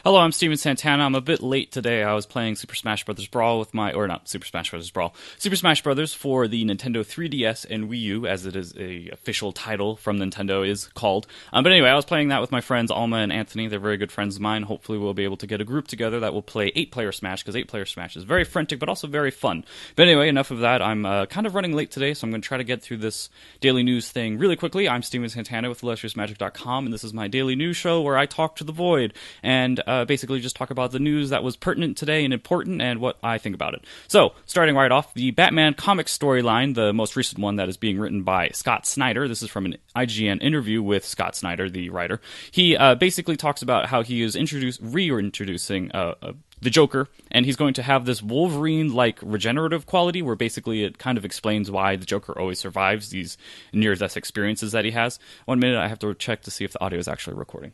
Hello, I'm Steven Santana. I'm a bit late today. I was playing Super Smash Bros. Brawl with my, or not Super Smash Bros. Brawl, Super Smash Bros. For the Nintendo 3DS and Wii U, as it is a official title from Nintendo is called. But anyway, I was playing that with my friends Alma and Anthony. They're very good friends of mine. Hopefully we'll be able to get a group together that will play 8-player Smash, because 8-player Smash is very frantic, but also very fun. But anyway, enough of that. I'm kind of running late today, so I'm going to try to get through this daily news thing really quickly. I'm Steven Santana with illustriousmagic.com, and this is my daily news show where I talk to the void, and basically just talk about the news that was pertinent today and important and what I think about it. So, starting right off, the Batman comic storyline, the most recent one that is being written by Scott Snyder. This is from an IGN interview with Scott Snyder, the writer. He basically talks about how he is reintroducing the Joker, and he's going to have this Wolverine-like regenerative quality where basically it kind of explains why the Joker always survives these near-death experiences that he has. 1 minute, I have to check to see if the audio is actually recording.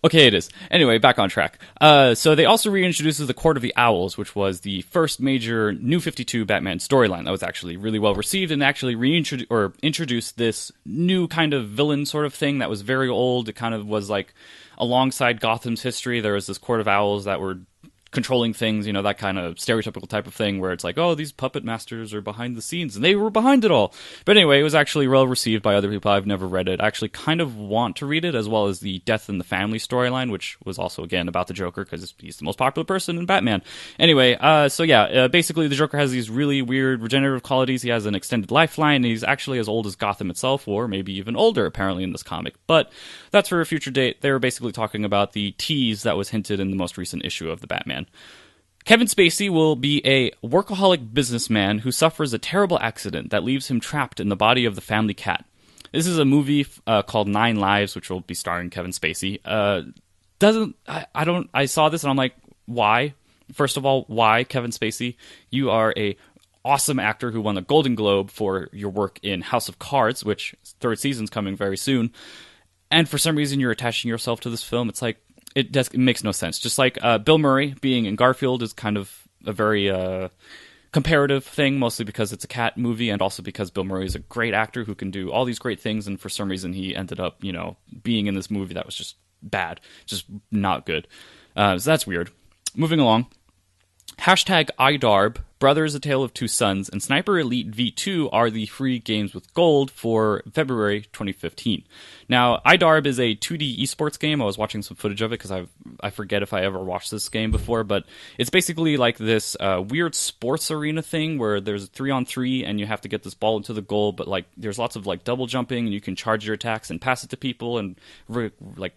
Okay, it is. Anyway, back on track. So they also reintroduces the Court of the Owls, which was the first major New 52 Batman storyline that was actually really well received, and actually introduced this new kind of villain sort of thing that was very old. It kind of was like alongside Gotham's history. There was this Court of Owls that were controlling things, you know, that kind of stereotypical type of thing where it's like, oh, these puppet masters are behind the scenes, and they were behind it all. But anyway, it was actually well received by other people. I've never read it. I actually kind of want to read it, as well as the Death in the Family storyline, which was also, again, about the Joker, because he's the most popular person in Batman. Anyway, basically the Joker has these really weird regenerative qualities. He has an extended lifeline, and he's actually as old as Gotham itself, or maybe even older, apparently, in this comic. But that's for a future date. They were basically talking about the tease that was hinted in the most recent issue of the Batman. Kevin Spacey will be a workaholic businessman who suffers a terrible accident that leaves him trapped in the body of the family cat. This is a movie called 9 Lives, which will be starring Kevin Spacey. I saw this and I'm like, why? First of all, why Kevin Spacey? You are a awesome actor who won the Golden Globe for your work in House of Cards, which 3rd season's coming very soon. And for some reason you're attaching yourself to this film. It's like, it makes no sense. Just like Bill Murray being in Garfield is kind of a very comparative thing, mostly because it's a cat movie, and also because Bill Murray is a great actor who can do all these great things, and for some reason he ended up, being in this movie that was just bad, just not good. So that's weird. Moving along. #iDarb, Brothers: A Tale of Two Sons, and Sniper Elite V2 are the free games with gold for February 2015. Now, iDarb is a 2D esports game. I was watching some footage of it because I forget if I ever watched this game before, but it's basically like this weird sports arena thing where there's 3-on-3 and you have to get this ball into the goal, but like there's lots of like double jumping, and you can charge your attacks and pass it to people and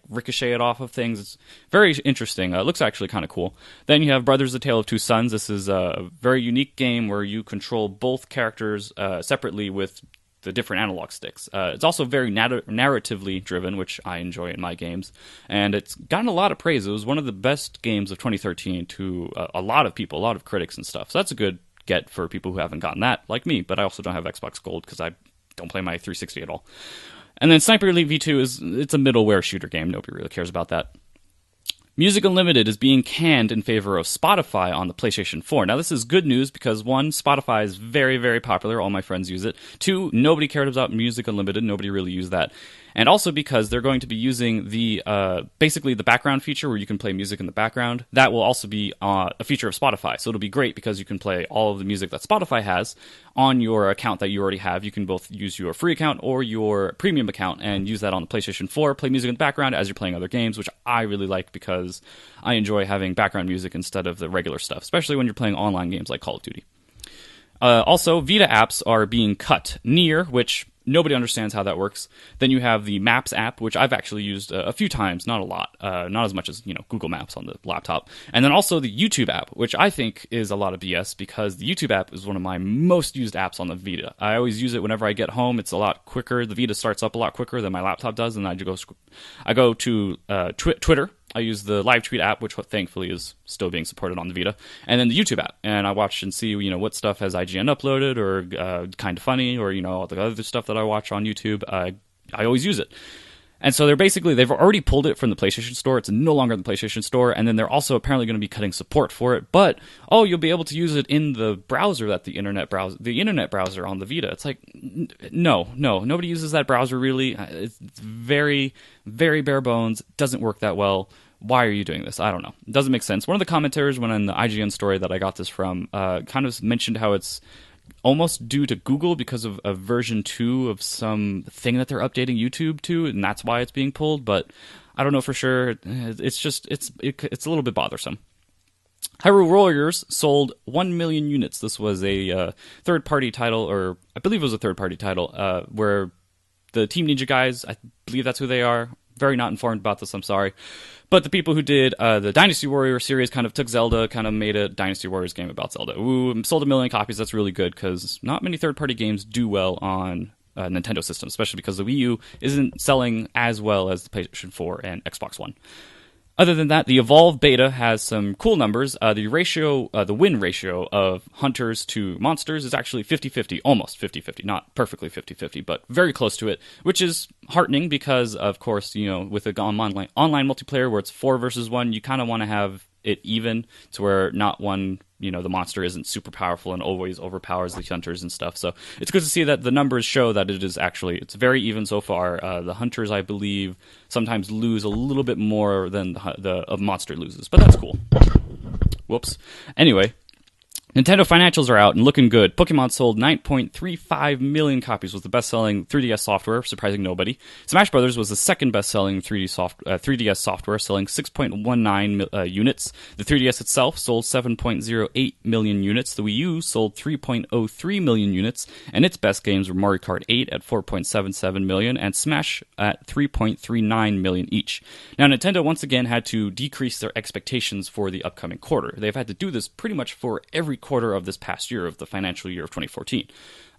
ricochet it off of things. It's very interesting. It looks actually kind of cool. Then you have Brothers: A Tale of Two Sons. This is a very unique game where you control both characters separately with the different analog sticks. It's also very narratively driven, which I enjoy in my games, and it's gotten a lot of praise. It was one of the best games of 2013 to a lot of people, a lot of critics and stuff. So that's a good get for people who haven't gotten that, like me, but I also don't have Xbox Gold because I don't play my 360 at all. And then Sniper Elite V2 it's a middleware shooter game. Nobody really cares about that. Music Unlimited is being canned in favor of Spotify on the PlayStation 4. Now, this is good news because, 1, Spotify is very, very popular. All my friends use it. 2, nobody cared about Music Unlimited. Nobody really used that. And also because they're going to be using the basically the background feature where you can play music in the background. That will also be a feature of Spotify. So it'll be great because you can play all of the music that Spotify has on your account that you already have. You can both use your free account or your premium account and use that on the PlayStation 4, play music in the background as you're playing other games, which I really like because I enjoy having background music instead of the regular stuff, especially when you're playing online games like Call of Duty. Also, Vita apps are being cut. Near, which nobody understands how that works. Then you have the Maps app, which I've actually used a few times, not a lot, not as much as Google Maps on the laptop. And then also the YouTube app, which I think is a lot of BS because the YouTube app is one of my most used apps on the Vita. I always use it whenever I get home. It's a lot quicker. The Vita starts up a lot quicker than my laptop does, and I go to Twitter. I use the live tweet app, which thankfully is still being supported on the Vita, and then the YouTube app. And I watch and see, what stuff has IGN uploaded, or Kind of Funny, or all the other stuff that I watch on YouTube. I always use it. And so they've already pulled it from the PlayStation Store. It's no longer in the PlayStation Store. And then they're also apparently going to be cutting support for it. But, you'll be able to use it in the browser that the internet browser on the Vita. It's like, no, nobody uses that browser really. It's very, very bare bones. Doesn't work that well. Why are you doing this? I don't know. It doesn't make sense. One of the commenters when in the IGN story that I got this from kind of mentioned how it's almost due to Google because of a version 2 of some thing that they're updating YouTube to, and that's why it's being pulled, but I don't know for sure. It's just, it's a little bit bothersome. Hyrule Warriors sold 1 million units. This was a third-party title, or I believe it was a third-party title, where the Team Ninja guys, I believe that's who they are. Very not informed about this, I'm sorry. But the people who did the Dynasty Warrior series kind of took Zelda, kind of made a Dynasty Warriors game about Zelda. Ooh, sold 1 million copies. That's really good because not many third-party games do well on Nintendo systems, especially because the Wii U isn't selling as well as the PlayStation 4 and Xbox One. Other than that, the Evolve beta has some cool numbers. The win ratio of hunters to monsters is actually 50-50, almost 50-50, not perfectly 50-50, but very close to it, which is heartening because, of course, with a online multiplayer where it's 4 versus 1, you kind of want to have it even to where not one, the monster isn't super powerful and always overpowers the hunters and stuff. So it's good to see that the numbers show that it's very even so far. The hunters, I believe, sometimes lose a little bit more than the monster loses, but that's cool. Whoops. Anyway, Nintendo financials are out and looking good. Pokemon sold 9.35 million copies, was the best-selling 3DS software, surprising nobody. Smash Bros. Was the second best-selling 3DS software, selling 6.19 units. The 3DS itself sold 7.08 million units. The Wii U sold 3.03 million units, and its best games were Mario Kart 8 at 4.77 million and Smash at 3.39 million each. Now, Nintendo once again had to decrease their expectations for the upcoming quarter. They've had to do this pretty much for every quarter of this past year, of the financial year of 2014.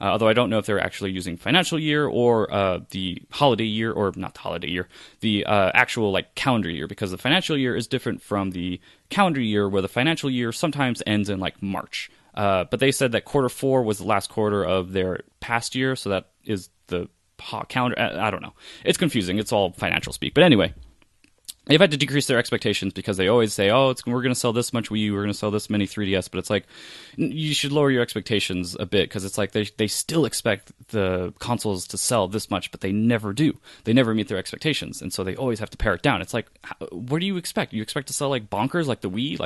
Although I don't know if they're actually using financial year or the holiday year, or not the holiday year, the actual calendar year, because the financial year is different from the calendar year, where the financial year sometimes ends in March. But they said that quarter 4 was the last quarter of their past year, so that is the calendar. I don't know. It's confusing. It's all financial speak. But anyway, they've had to decrease their expectations because they always say, we're going to sell this much Wii U, we're going to sell this many 3DS, but it's you should lower your expectations a bit, because it's they still expect the consoles to sell this much, but they never do. They never meet their expectations, and so they always have to pare it down. It's what do you expect? You expect to sell bonkers like the Wii?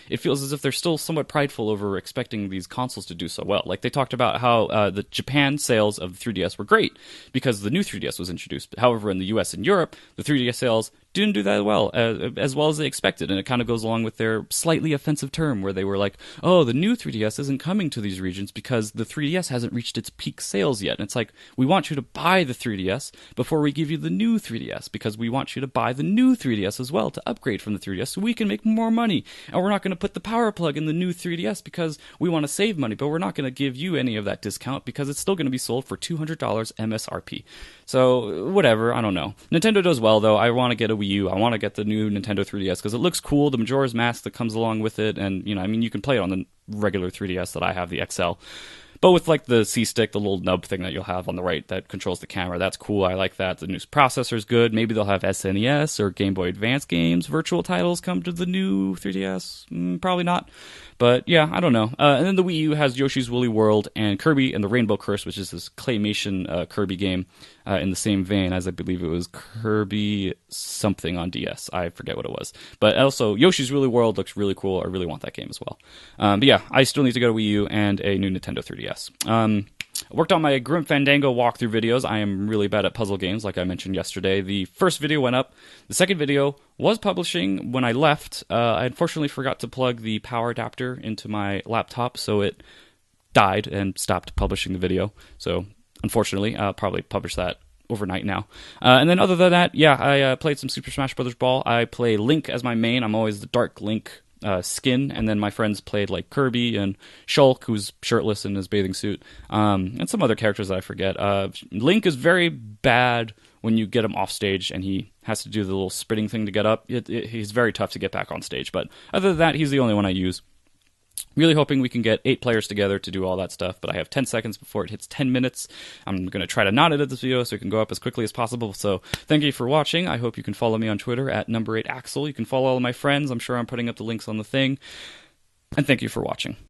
It feels as if they're still somewhat prideful over expecting these consoles to do so well. They talked about how the Japan sales of the 3DS were great because the new 3DS was introduced. However, in the US and Europe, the 3DS sales didn't do that well as they expected, and it kind of goes along with their slightly offensive term where they were the new 3DS isn't coming to these regions because the 3DS hasn't reached its peak sales yet. And it's we want you to buy the 3DS before we give you the new 3DS, because we want you to buy the new 3DS as well to upgrade from the 3DS so we can make more money. And we're not going to put the power plug in the new 3DS because we want to save money, but we're not going to give you any of that discount because it's still going to be sold for $200 MSRP. So whatever, I don't know. Nintendo does well though. I want to get a Wii U. I want to get the new Nintendo 3DS because it looks cool. The Majora's Mask that comes along with it, and you can play it on the regular 3DS that I have, the XL. But with the C-Stick, the little nub thing that you'll have on the right that controls the camera, that's cool. I like that. The new processor's good. Maybe they'll have SNES or Game Boy Advance games, virtual titles come to the new 3DS. Probably not. But yeah, I don't know. And then the Wii U has Yoshi's Woolly World and Kirby and the Rainbow Curse, which is this claymation Kirby game in the same vein as I believe it was Kirby something on DS. I forget what it was. But also, Yoshi's Woolly World looks really cool. I really want that game as well. But yeah, I still need to go to Wii U and a new Nintendo 3DS. I worked on my Grim Fandango walkthrough videos. I am really bad at puzzle games, like I mentioned yesterday. The first video went up. The second video was publishing when I left. I unfortunately forgot to plug the power adapter into my laptop, so it died and stopped publishing the video. So, unfortunately, I'll probably publish that overnight now. And then other than that, yeah, I played some Super Smash Bros. Brawl. I play Link as my main. I'm always the Dark Link skin, and then my friends played Kirby and Shulk, who's shirtless in his bathing suit, and some other characters that I forget. Link is very bad when you get him off stage and he has to do the little spitting thing to get up. He's very tough to get back on stage, but other than that, he's the only one I use. Really hoping we can get 8 players together to do all that stuff, but I have 10 seconds before it hits 10 minutes. I'm going to try to not edit this video so it can go up as quickly as possible. So thank you for watching. I hope you can follow me on Twitter at number8axel. You can follow all of my friends. I'm sure I'm putting up the links on the thing. And thank you for watching.